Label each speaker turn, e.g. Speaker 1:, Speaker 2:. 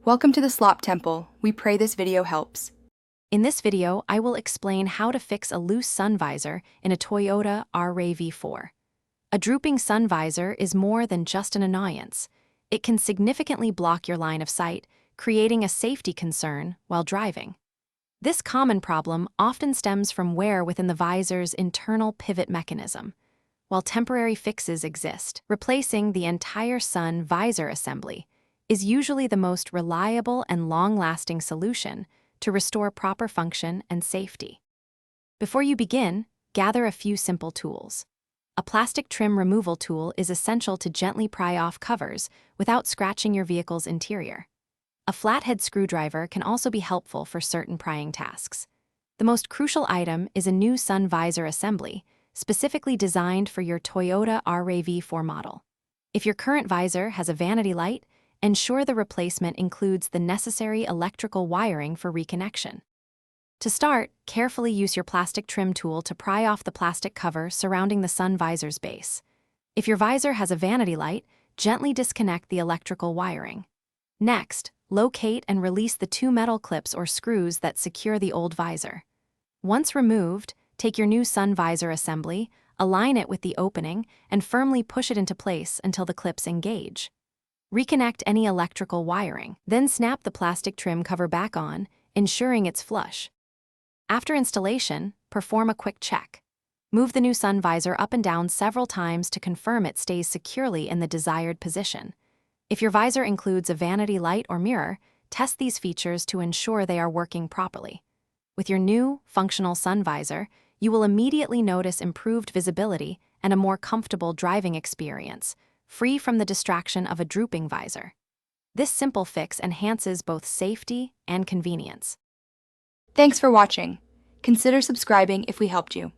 Speaker 1: Welcome to the Slop Temple. We pray this video helps.
Speaker 2: In this video, I will explain how to fix a loose sun visor in a Toyota RAV4. A drooping sun visor is more than just an annoyance. It can significantly block your line of sight, creating a safety concern while driving. This common problem often stems from wear within the visor's internal pivot mechanism. While temporary fixes exist, replacing the entire sun visor assembly is usually the most reliable and long-lasting solution to restore proper function and safety. Before you begin, gather a few simple tools. A plastic trim removal tool is essential to gently pry off covers without scratching your vehicle's interior. A flathead screwdriver can also be helpful for certain prying tasks. The most crucial item is a new sun visor assembly, specifically designed for your Toyota RAV4 model. If your current visor has a vanity light, ensure the replacement includes the necessary electrical wiring for reconnection. To start, carefully use your plastic trim tool to pry off the plastic cover surrounding the sun visor's base. If your visor has a vanity light, gently disconnect the electrical wiring. Next, locate and release the two metal clips or screws that secure the old visor. Once removed, take your new sun visor assembly, align it with the opening, and firmly push it into place until the clips engage. Reconnect any electrical wiring, then snap the plastic trim cover back on, ensuring it's flush. After installation, perform a quick check. Move the new sun visor up and down several times to confirm it stays securely in the desired position. If your visor includes a vanity light or mirror, test these features to ensure they are working properly. With your new, functional sun visor, you will immediately notice improved visibility and a more comfortable driving experience, free from the distraction of a drooping visor. This simple fix enhances both safety and convenience.
Speaker 1: Thanks for watching. Consider subscribing if we helped you.